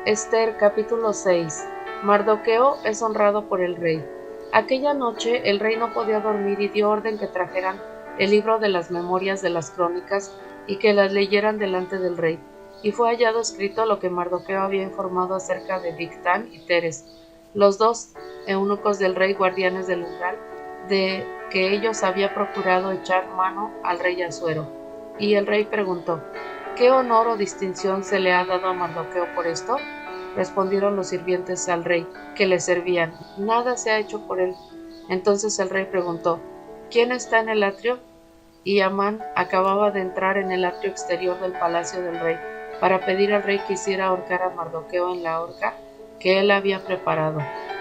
Ester capítulo 6. Mardoqueo es honrado por el rey. Aquella noche el rey no podía dormir y dio orden que trajeran el libro de las memorias de las crónicas y que las leyeran delante del rey. Y fue hallado escrito lo que Mardoqueo había informado acerca de Bigtán y Teres, los dos eunucos del rey, guardianes del umbral, de que ellos había procurado echar mano al rey Asuero. Y el rey preguntó: ¿qué honor o distinción se le ha dado a Mardoqueo por esto? Respondieron los sirvientes al rey que le servían: nada se ha hecho por él. Entonces el rey preguntó: ¿quién está en el atrio? Y Amán acababa de entrar en el atrio exterior del palacio del rey para pedir al rey que hiciera ahorcar a Mardoqueo en la horca que él había preparado.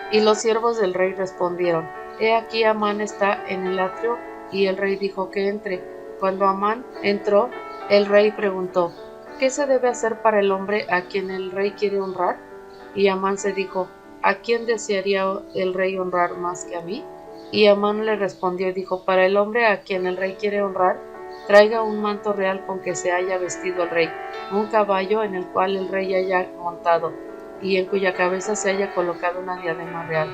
Y los siervos del rey respondieron: he aquí Amán está en el atrio. Y el rey dijo que entre. Cuando Amán entró, el rey preguntó: ¿qué se debe hacer para el hombre a quien el rey quiere honrar? Y Amán se dijo: ¿a quién desearía el rey honrar más que a mí? Y Amán le respondió y dijo: para el hombre a quien el rey quiere honrar, traiga un manto real con que se haya vestido el rey, un caballo en el cual el rey haya montado, y en cuya cabeza se haya colocado una diadema real,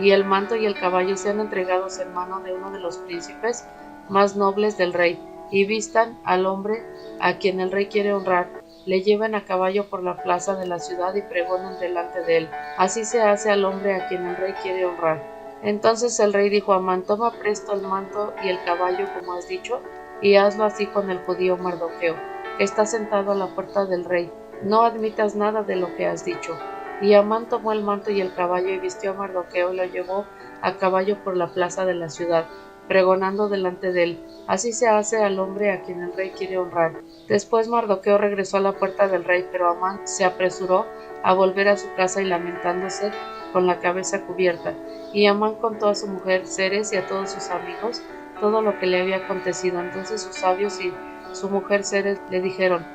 y el manto y el caballo sean entregados en mano de uno de los príncipes más nobles del rey, y vistan al hombre a quien el rey quiere honrar, le lleven a caballo por la plaza de la ciudad y pregonen delante de él: así se hace al hombre a quien el rey quiere honrar. Entonces el rey dijo a Amán: toma presto el manto y el caballo como has dicho, y hazlo así con el judío Mardoqueo, que está sentado a la puerta del rey. No admitas nada de lo que has dicho. Y Amán tomó el manto y el caballo y vistió a Mardoqueo y lo llevó a caballo por la plaza de la ciudad, pregonando delante de él: así se hace al hombre a quien el rey quiere honrar. Después Mardoqueo regresó a la puerta del rey, pero Amán se apresuró a volver a su casa y lamentándose con la cabeza cubierta. Y Amán contó a su mujer Zeres y a todos sus amigos todo lo que le había acontecido. Entonces sus sabios y su mujer Zeres le dijeron: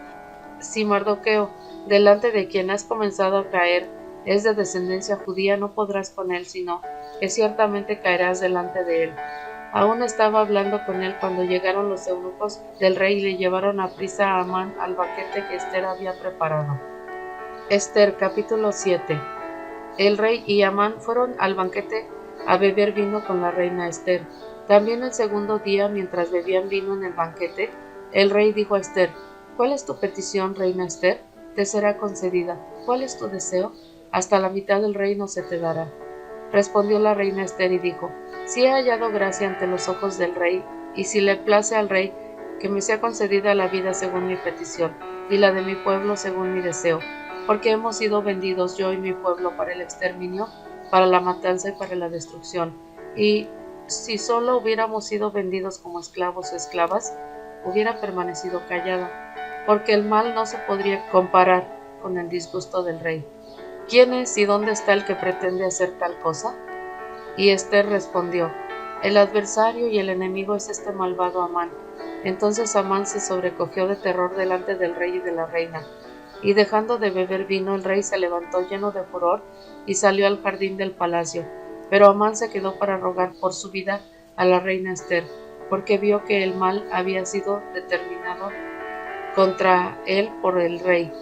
si Mardoqueo, delante de quien has comenzado a caer, es de descendencia judía, no podrás con él, sino que ciertamente caerás delante de él. Aún estaba hablando con él cuando llegaron los eunucos del rey y le llevaron a prisa a Amán al banquete que Ester había preparado. Ester capítulo 7. El rey y Amán fueron al banquete a beber vino con la reina Ester. También el segundo día, mientras bebían vino en el banquete, el rey dijo a Ester: ¿cuál es tu petición, reina Ester? Te será concedida. ¿Cuál es tu deseo? Hasta la mitad del reino se te dará. Respondió la reina Ester y dijo: si he hallado gracia ante los ojos del rey, y si le place al rey que me sea concedida la vida según mi petición, y la de mi pueblo según mi deseo, porque hemos sido vendidos yo y mi pueblo para el exterminio, para la matanza y para la destrucción. Y si solo hubiéramos sido vendidos como esclavos o esclavas, hubiera permanecido callada, porque el mal no se podría comparar con el disgusto del rey. ¿Quién es y dónde está el que pretende hacer tal cosa? Y Ester respondió: el adversario y el enemigo es este malvado Amán. Entonces Amán se sobrecogió de terror delante del rey y de la reina. Y dejando de beber vino, el rey se levantó lleno de furor y salió al jardín del palacio. Pero Amán se quedó para rogar por su vida a la reina Ester, porque vio que el mal había sido determinado contra él por el rey.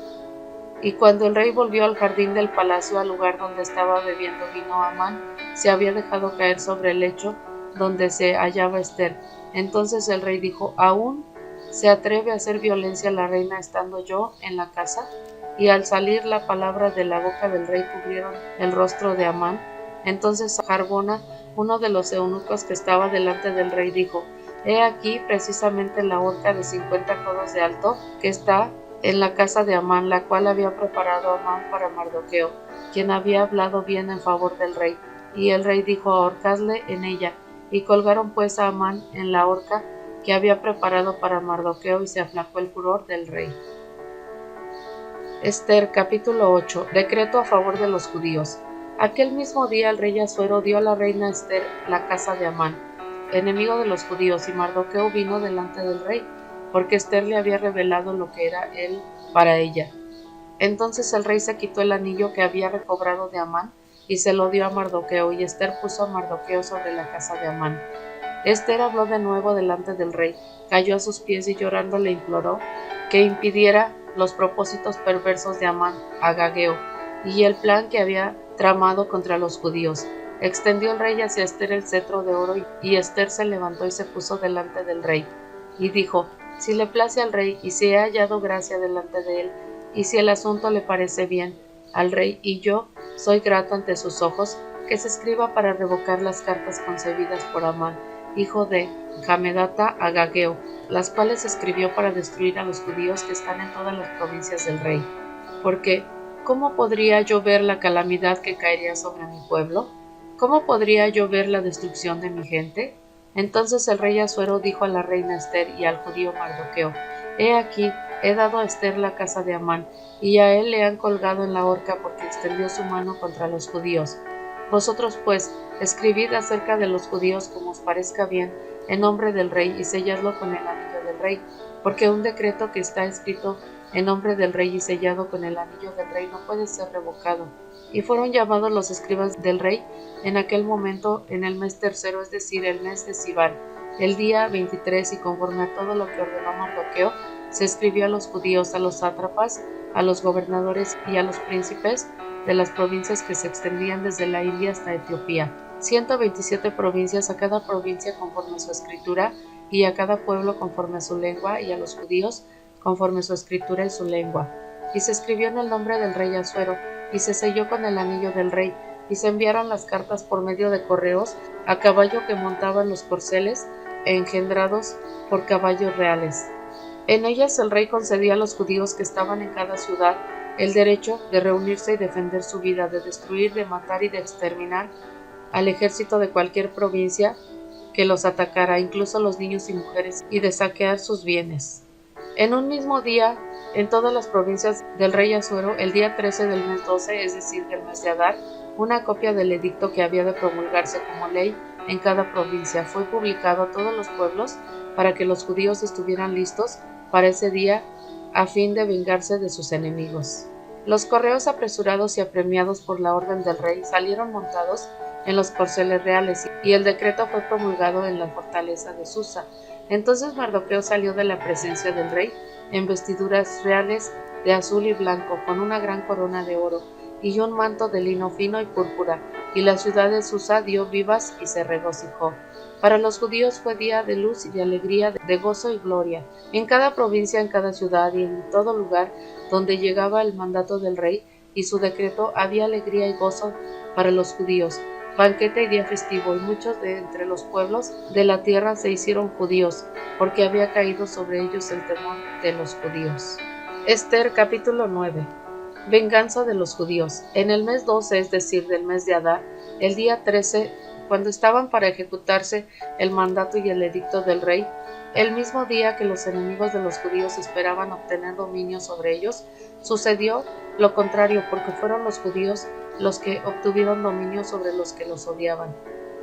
Y cuando el rey volvió al jardín del palacio, al lugar donde estaba bebiendo vino, Amán se había dejado caer sobre el lecho donde se hallaba Ester. Entonces el rey dijo: ¿aún se atreve a hacer violencia a la reina estando yo en la casa? Y al salir la palabra de la boca del rey cubrieron el rostro de Amán. Entonces Harbona, uno de los eunucos que estaba delante del rey, dijo: he aquí precisamente la horca de 50 codos de alto que está en la casa de Amán, la cual había preparado Amán para Mardoqueo, quien había hablado bien en favor del rey. Y el rey dijo: ahorcadle en ella. Y colgaron pues a Amán en la horca que había preparado para Mardoqueo, y se aplacó el furor del rey. Ester capítulo 8. Decreto a favor de los judíos. Aquel mismo día el rey Asuero dio a la reina Ester la casa de Amán, enemigo de los judíos, y Mardoqueo vino delante del rey, porque Ester le había revelado lo que era él para ella. Entonces el rey se quitó el anillo que había recobrado de Amán y se lo dio a Mardoqueo, y Ester puso a Mardoqueo sobre la casa de Amán. Ester habló de nuevo delante del rey, cayó a sus pies y llorando le imploró que impidiera los propósitos perversos de Amán Agageo, y el plan que había tramado contra los judíos. Extendió el rey hacia Ester el cetro de oro, y Ester se levantó y se puso delante del rey, y dijo: si le place al rey, y si he hallado gracia delante de él, y si el asunto le parece bien al rey, y yo soy grato ante sus ojos, que se escriba para revocar las cartas concebidas por Amán, hijo de Hamedata, Agageo, las cuales escribió para destruir a los judíos que están en todas las provincias del rey. Porque, ¿cómo podría yo ver la calamidad que caería sobre mi pueblo? ¿Cómo podría yo ver la destrucción de mi gente? Entonces el rey Asuero dijo a la reina Ester y al judío Mardoqueo: he aquí, he dado a Ester la casa de Amán, y a él le han colgado en la horca porque extendió su mano contra los judíos. Vosotros pues, escribid acerca de los judíos como os parezca bien, en nombre del rey, y selladlo con el anillo del rey, porque un decreto que está escrito en nombre del rey y sellado con el anillo del rey no puede ser revocado. Y fueron llamados los escribas del rey en aquel momento en el mes tercero, es decir, el mes de Sivan, el día 23, y conforme a todo lo que ordenó Mardoqueo, se escribió a los judíos, a los sátrapas, a los gobernadores y a los príncipes de las provincias que se extendían desde la India hasta Etiopía, 127 provincias, a cada provincia conforme a su escritura, y a cada pueblo conforme a su lengua, y a los judíos conforme a su escritura y su lengua. Y se escribió en el nombre del rey Asuero, y se selló con el anillo del rey, y se enviaron las cartas por medio de correos a caballo que montaban los corceles, engendrados por caballos reales. En ellas el rey concedía a los judíos que estaban en cada ciudad el derecho de reunirse y defender su vida, de destruir, de matar y de exterminar al ejército de cualquier provincia que los atacara, incluso los niños y mujeres, y de saquear sus bienes. En un mismo día, en todas las provincias del rey Asuero, el día 13 del mes 12, es decir, del mes de Adar, una copia del edicto que había de promulgarse como ley en cada provincia fue publicado a todos los pueblos para que los judíos estuvieran listos para ese día a fin de vengarse de sus enemigos. Los correos apresurados y apremiados por la orden del rey salieron montados en los corceles reales, y el decreto fue promulgado en la fortaleza de Susa. Entonces Mardoqueo salió de la presencia del rey en vestiduras reales de azul y blanco, con una gran corona de oro y un manto de lino fino y púrpura, y la ciudad de Susa dio vivas y se regocijó. Para los judíos fue día de luz y de alegría, de gozo y gloria. En cada provincia, en cada ciudad y en todo lugar donde llegaba el mandato del rey y su decreto, había alegría y gozo para los judíos, banquete y día festivo, y muchos de entre los pueblos de la tierra se hicieron judíos, porque había caído sobre ellos el temor de los judíos. Ester capítulo 9. Venganza de los judíos. En el mes 12, es decir, del mes de Adar, el día 13, cuando estaban para ejecutarse el mandato y el edicto del rey, el mismo día que los enemigos de los judíos esperaban obtener dominio sobre ellos, sucedió lo contrario, porque fueron los judíos los que obtuvieron dominio sobre los que los odiaban.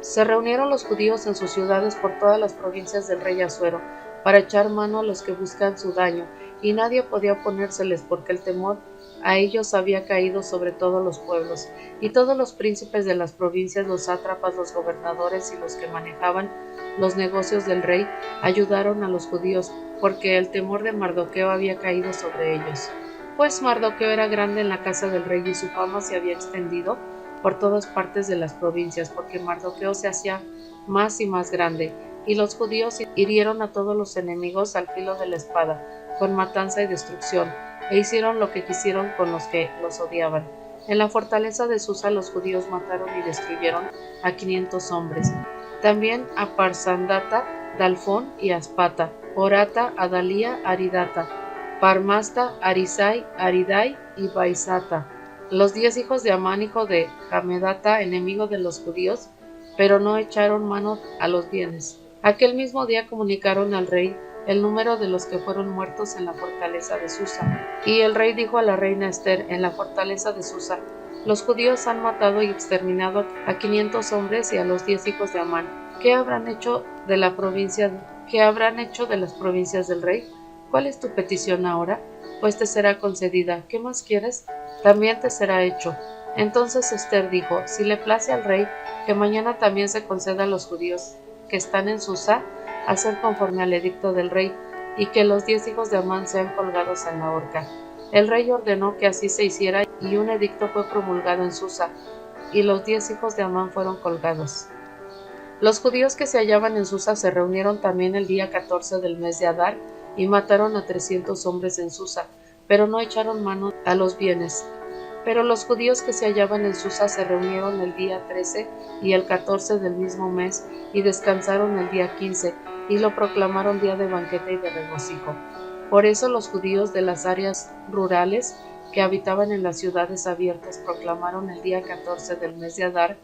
Se reunieron los judíos en sus ciudades por todas las provincias del rey Asuero, para echar mano a los que buscan su daño, y nadie podía oponérseles, porque el temor a ellos había caído sobre todos los pueblos, y todos los príncipes de las provincias, los sátrapas, los gobernadores y los que manejaban los negocios del rey, ayudaron a los judíos, porque el temor de Mardoqueo había caído sobre ellos. Pues Mardoqueo era grande en la casa del rey, y su fama se había extendido por todas partes de las provincias, porque Mardoqueo se hacía más y más grande, y los judíos hirieron a todos los enemigos al filo de la espada, con matanza y destrucción, e hicieron lo que quisieron con los que los odiaban. En la fortaleza de Susa los judíos mataron y destruyeron a 500 hombres. También a Parsandata, Dalfón y Aspata, Orata, Adalía, Aridata, Parmasta, Arisai, Aridai y Baisata, los 10 hijos de Amán, hijo de Hamedata, enemigo de los judíos, pero no echaron mano a los bienes. Aquel mismo día comunicaron al rey el número de los que fueron muertos en la fortaleza de Susa. Y el rey dijo a la reina Ester en la fortaleza de Susa: los judíos han matado y exterminado a 500 hombres y a los 10 hijos de Amán. ¿Qué habrán hecho de las provincias del rey? ¿Cuál es tu petición ahora? Pues te será concedida. ¿Qué más quieres? También te será hecho. Entonces Ester dijo: si le place al rey, que mañana también se conceda a los judíos que están en Susa hacer conforme al edicto del rey, y que los 10 hijos de Amán sean colgados en la horca. El rey ordenó que así se hiciera, y un edicto fue promulgado en Susa, y los 10 hijos de Amán fueron colgados. Los judíos que se hallaban en Susa se reunieron también el día 14 del mes de Adar y mataron a 300 hombres en Susa, pero no echaron mano a los bienes. Pero los judíos que se hallaban en Susa se reunieron el día 13 y el 14 del mismo mes y descansaron el día 15 y lo proclamaron día de banquete y de regocijo. Por eso los judíos de las áreas rurales que habitaban en las ciudades abiertas proclamaron el día 14 del mes de Adar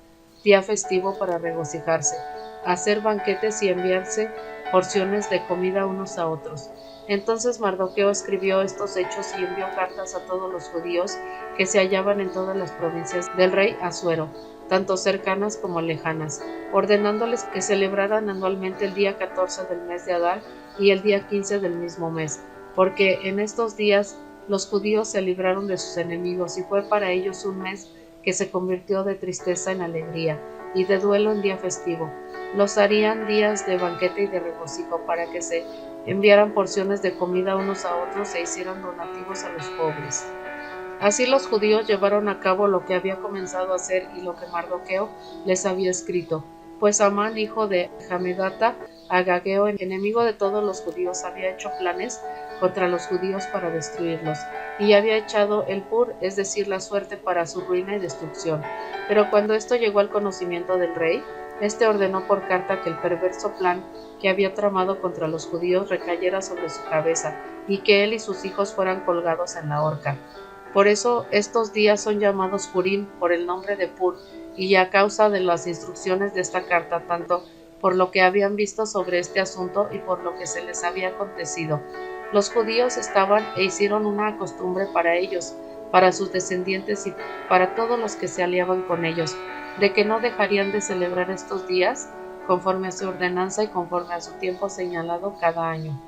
día festivo para regocijarse, hacer banquetes y enviarse porciones de comida unos a otros. Entonces Mardoqueo escribió estos hechos y envió cartas a todos los judíos que se hallaban en todas las provincias del rey Asuero, tanto cercanas como lejanas, ordenándoles que celebraran anualmente el día 14 del mes de Adar y el día 15 del mismo mes, porque en estos días los judíos se libraron de sus enemigos y fue para ellos un mes que se convirtió de tristeza en alegría y de duelo en día festivo. Los harían días de banquete y de regocijo para que se enviaran porciones de comida unos a otros e hicieran donativos a los pobres. Así los judíos llevaron a cabo lo que había comenzado a hacer y lo que Mardoqueo les había escrito, pues Amán, hijo de Hamedata, Agageo, enemigo de todos los judíos, había hecho planes contra los judíos para destruirlos, y había echado el pur, es decir, la suerte, para su ruina y destrucción. Pero cuando esto llegó al conocimiento del rey, éste ordenó por carta que el perverso plan que había tramado contra los judíos recayera sobre su cabeza, y que él y sus hijos fueran colgados en la horca. Por eso estos días son llamados Purim, por el nombre de Pur, y a causa de las instrucciones de esta carta, tanto por lo que habían visto sobre este asunto y por lo que se les había acontecido. Los judíos estaban e hicieron una costumbre para ellos, para sus descendientes y para todos los que se aliaban con ellos, de que no dejarían de celebrar estos días conforme a su ordenanza y conforme a su tiempo señalado cada año.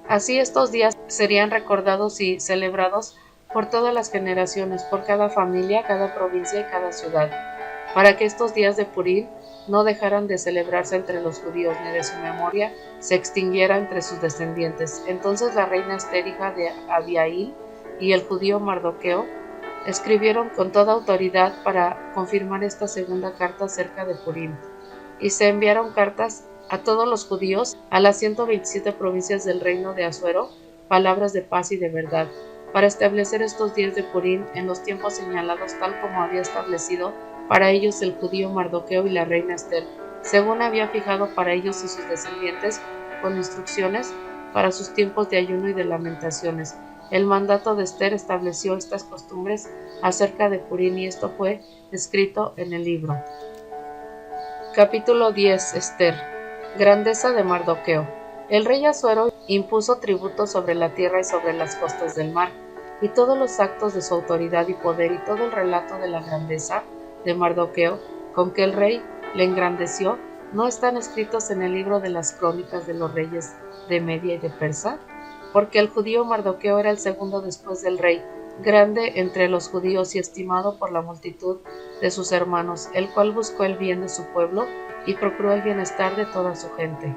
Así estos días serían recordados y celebrados por todas las generaciones, por cada familia, cada provincia y cada ciudad, para que estos días de Purim no dejaran de celebrarse entre los judíos, ni de su memoria se extinguiera entre sus descendientes. Entonces la reina Ester, hija de Abihail, y el judío Mardoqueo escribieron con toda autoridad para confirmar esta segunda carta acerca de Purim, y se enviaron cartas a todos los judíos, a las 127 provincias del reino de Asuero, palabras de paz y de verdad, para establecer estos días de Purim en los tiempos señalados, tal como había establecido para ellos el judío Mardoqueo y la reina Ester, según había fijado para ellos y sus descendientes, con instrucciones para sus tiempos de ayuno y de lamentaciones. El mandato de Ester estableció estas costumbres acerca de Purim, y esto fue escrito en el libro. Capítulo 10. Ester. Grandeza de Mardoqueo. El rey Asuero impuso tributo sobre la tierra y sobre las costas del mar, y todos los actos de su autoridad y poder y todo el relato de la grandeza de Mardoqueo con que el rey le engrandeció, ¿no están escritos en el libro de las crónicas de los reyes de Media y de Persa? Porque el judío Mardoqueo era el segundo después del rey, grande entre los judíos y estimado por la multitud de sus hermanos, el cual buscó el bien de su pueblo y procuró el bienestar de toda su gente.